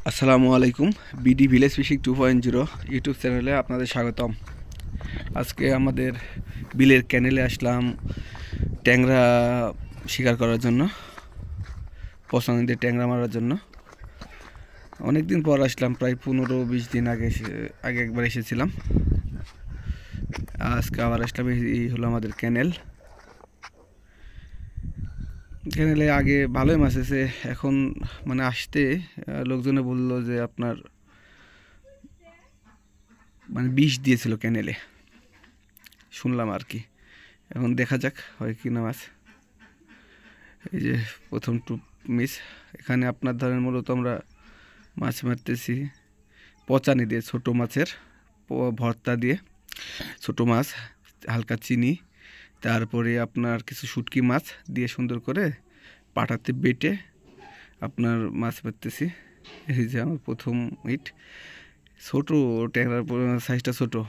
আসসালামু আলাইকুম। BD village fishing 2.0 YouTube চ্যানেলে আপনাদের স্বাগতম। আজকে আমাদের বিলের ক্যানেলে আসলাম ট্যাংরা শিকার করার জন্য, পছন্দের ট্যাংরা মারার জন্য। অনেক দিন পর আসলাম, প্রায় 15-20 দিন আগে আগে একবার এসেছিলাম। আজকে আবার আসলাম। এই হলো আমাদের ক্যানেলে আগে ভালোই মাছ আছে। এখন মানে আসতে লোকজনে বললো যে আপনার মানে বিষ দিয়েছিল ক্যানেলে, শুনলাম আর কি। এখন দেখা যাক হয় কি না মাছ। এই যে প্রথম টুপ মিস। এখানে আপনার ধরেন মূলত আমরা মাছ মারতেছি পচানি দিয়ে, ছোটো মাছের ভর্তা দিয়ে। ছোটো মাছ, হালকা চিনি, তারপরে আপনার কিছু শুটকি মাছ দিয়ে সুন্দর করে পাটাতে বেটে আপনার মাছ মারতেছি। এই যে আমার প্রথম ইট। ছোটো ট্যাংরার সাইজটা ছোটো,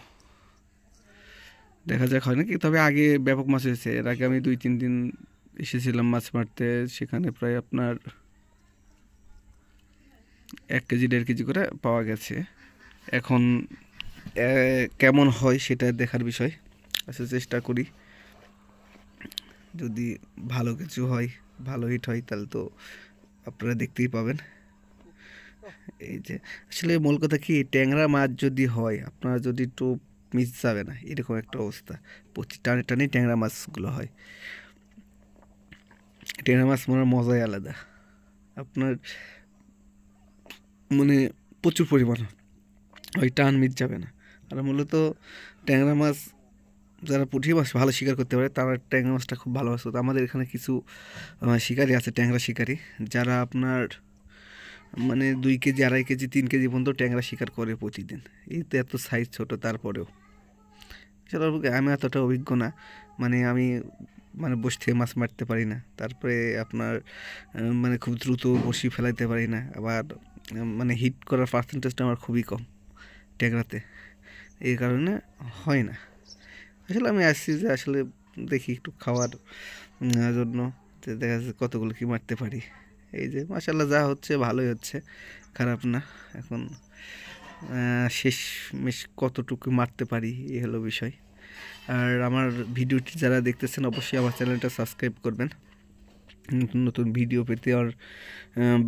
দেখা যাক হয় নাকি। তবে আগে ব্যাপক মাছ হয়েছে। এর আগে আমি 2-3 দিন এসেছিলাম মাছ মারতে, সেখানে প্রায় আপনার 1 কেজি 1.5 কেজি করে পাওয়া গেছে। এখন কেমন হয় সেটা দেখার বিষয়। আচ্ছা, চেষ্টা করি, যদি ভালো কিছু হয়, ভালো হিট হয়, তাহলে তো আপনারা দেখতেই পাবেন। এই যে আসলে মূল কথা কি, ট্যাংরা মাছ যদি হয়, আপনারা যদি একটু মিস যাবে না, এরকম একটা অবস্থা। প্রতি টানে টানে ট্যাংরা মাছগুলো হয়। ট্যাংরা মাছ মারার মজাই আলাদা। আপনার মানে প্রচুর পরিমাণ ওই টান মিট যাবে না। আর মূলত ট্যাংরা মাছ, যারা পুঁটি মাছ ভালো শিকার করতে পারে, তারা ট্যাংরা মাছটা খুব ভালো মাছ। তো আমাদের এখানে কিছু শিকারি আছে, ট্যাংরা শিকারি, যারা আপনার মানে 2 কেজি 2.5 কেজি 3 কেজি পর্যন্ত ট্যাংরা শিকার করে প্রতিদিন। এই তো এত সাইজ ছোট, তারপরেও সেটা আমি এতটা অভিজ্ঞ না। আমি মানে বসে থেকে মাছ মারতে পারি না। তারপরে আপনার মানে খুব দ্রুত বসি ফেলাইতে পারি না। আবার মানে হিট করার পার্সেন্টেজটা আমার খুবই কম ট্যাংরাতে। এই কারণে হয় না। আসলে আমি আসছি যে আসলে দেখি একটু খাওয়ার জন্য, যে দেখা যাচ্ছে কতগুলো কি মারতে পারি। এই যে মাশাল্লাহ যা হচ্ছে ভালোই হচ্ছে, খারাপ না। এখন শেষ মেশ কতটুকু মারতে পারি, এই হলো বিষয়। আর আমার ভিডিওটি যারা দেখতেছেন, অবশ্যই আমার চ্যানেলটা সাবস্ক্রাইব করবেন, নতুন নতুন ভিডিও পেতে। আর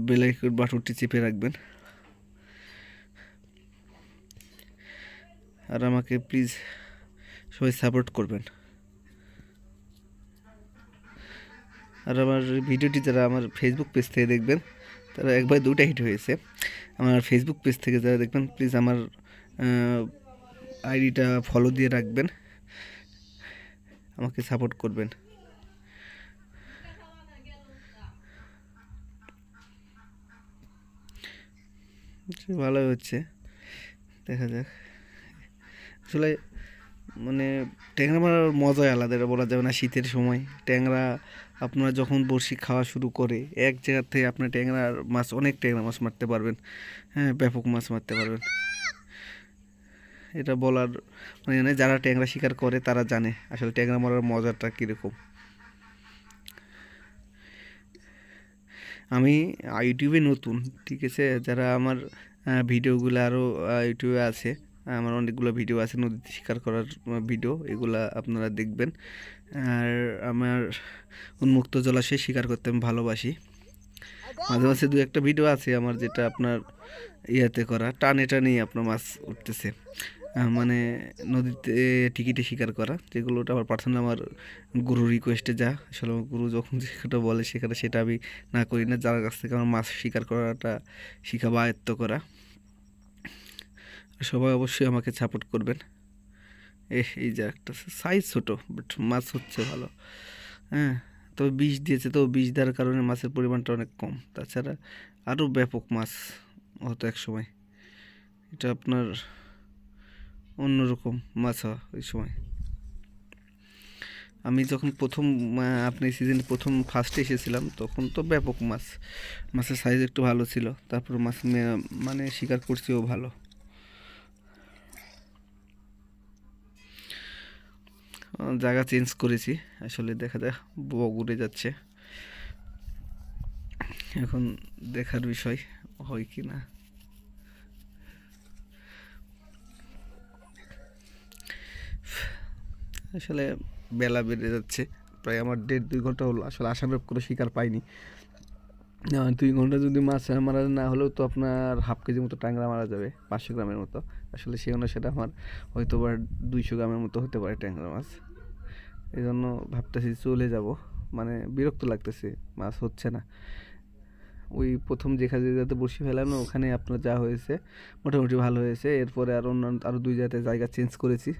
বেল আইকন বাটনটি চেপে রাখবেন। আর আমাকে প্লিজ সবাই সাপোর্ট করবেন। আর আমার ভিডিওটি যারা আমার ফেসবুক পেজ থেকে দেখবেন, তারা একবার 2টা হিট হয়েছে। আমার ফেসবুক পেজ থেকে যারা দেখবেন, প্লিজ আমার আইডিটা ফলো দিয়ে রাখবেন, আমাকে সাপোর্ট করবেন। ভালোই হচ্ছে, দেখা যাক। আসলে মানে ট্যাংরা মারার মজাই আলাদা, এটা বলা যাবে না। শীতের সময় ট্যাংরা আপনারা যখন বড়শি খাওয়া শুরু করে, এক জায়গা থেকে আপনার ট্যাংরার মাছ, অনেক ট্যাংরা মাছ মারতে পারবেন। হ্যাঁ, ব্যাপক মাছ মারতে পারবেন। এটা বলার মানে যারা ট্যাংরা শিকার করে তারা জানে আসলে ট্যাংরা মারার মজাটা কীরকম। আমি ইউটিউবে নতুন, ঠিক আছে। যারা আমার ভিডিওগুলো আরও ইউটিউবে আছে, আমার অনেকগুলো ভিডিও আছে নদীতে শিকার করার ভিডিও, এগুলা আপনারা দেখবেন। আর আমার উন্মুক্ত জলাশয়ে শিকার করতে আমি ভালোবাসি। মাঝে মাঝে 2-1টা ভিডিও আছে আমার, যেটা আপনার ইয়াতে করা, টানে টানেই আপনার মাছ উঠতেছে, মানে নদীতে টিকিটে শিকার করা, যেগুলো ওটা আমার পার্সোনাল, আমার গুরু রিকোয়েস্টে যা। আসলে আমার গুরু যখন যেটা বলে সেখানে সেটা আমি না করি না। যার কাছ থেকে আমার মাছ শিকার করাটা শিখা বা আয়ত্ত করা। সবাই অবশ্যই আমাকে সাপোর্ট করবেন। এই যে একটা সাইজ ছোটো, বাট মাছ হচ্ছে ভালো। হ্যাঁ, তবে বিষ দিয়েছে, তো বিষ দেওয়ার কারণে মাছের পরিমাণটা অনেক কম। তাছাড়া আরও ব্যাপক মাছ হতো এক সময়। এটা আপনার অন্যরকম মাছ হয় ওই সময়। আমি যখন প্রথম আপনি সিজন প্রথম ফার্স্টে এসেছিলাম, তখন তো ব্যাপক মাছ, মাছের সাইজ একটু ভালো ছিল। তারপর মাছ মানে শিকার করছিও ভালো। জায়গা চেঞ্জ করেছি আসলে, দেখা যাক বগুড়ে যাচ্ছে। এখন দেখার বিষয় হয় কি না। আসলে বেলা বেড়ে যাচ্ছে, প্রায় আমার 1.5-2 ঘন্টা হলো, আসলে আশানুরূপ কোনো শিকার পাইনি। 2 ঘন্টা যদি মাছ মারা না হলেও তো আপনার হাফ কেজির মতো ট্যাংরা মারা যাবে, 500 গ্রামের মতো। আসলে সেই অনুসারে আমার হয়তো বা 200 গ্রামের মতো হতে পারে ট্যাংরা মাছ। এই জন্য ভাবতেছি চলে যাব, মানে বিরক্ত লাগতেছে, মাছ হচ্ছে না। ওই প্রথম যেখানে যাতে বসি ফেলানো ওখানে আপনার যা হয়েছে মোটামুটি ভালো হয়েছে, এরপরে আর অন্য আরও 2 জায়গাতে জায়গা চেঞ্জ করেছি,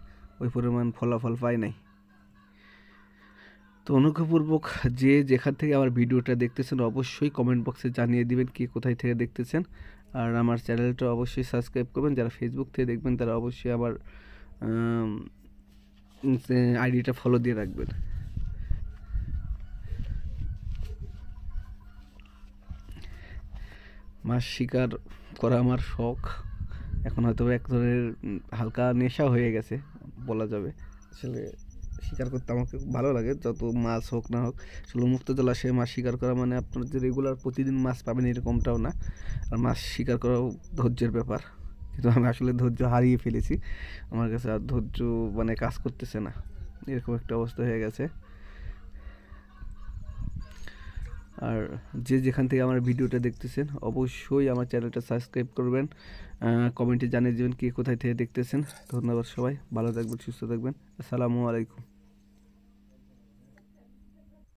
ওই পরিমাণ ফলাফল পাই নাই। তো অনুগ্রহপূর্বক যে যেখান থেকে আমার ভিডিওটা দেখতেছেন অবশ্যই কমেন্ট বক্সে জানিয়ে দিবেন কে কোথায় থেকে দেখতেছেন। আর আমার চ্যানেলটা অবশ্যই সাবস্ক্রাইব করবেন। যারা ফেসবুক থেকে দেখবেন তারা অবশ্যই আমার আইডিটা ফলো দিয়ে রাখবেন। মাছ শিকার করা আমার শখ, এখন হয়তো এক ধরনের হালকা নেশা হয়ে গেছে বলা যাবে। আসলে শিকার করতে আমাকে খুব ভালো লাগে, যত মাছ হোক না হোক। আসলে মুক্ত জলাশয়ে মাছ শিকার করা মানে আপনার যে রেগুলার প্রতিদিন মাছ পাবেন এরকমটাও না, আর মাছ শিকার করাও ধৈর্যের ব্যাপার। কিন্তু আমি আসলে ধৈর্য হারিয়ে ফেলেছি, আমার কাছে আর ধৈর্য মানে কাজ করতেছে না, এরকম একটা অবস্থা হয়ে গেছে। আর যে যেখান থেকে আমার ভিডিওটা দেখতেছেন অবশ্যই আমার চ্যানেলটা সাবস্ক্রাইব করবেন, কমেন্টে জানিয়ে দেবেন কে কোথায় থেকে দেখতেছেন। ধন্যবাদ সবাই, ভালো থাকবেন, সুস্থ থাকবেন। আসসালামু আলাইকুম।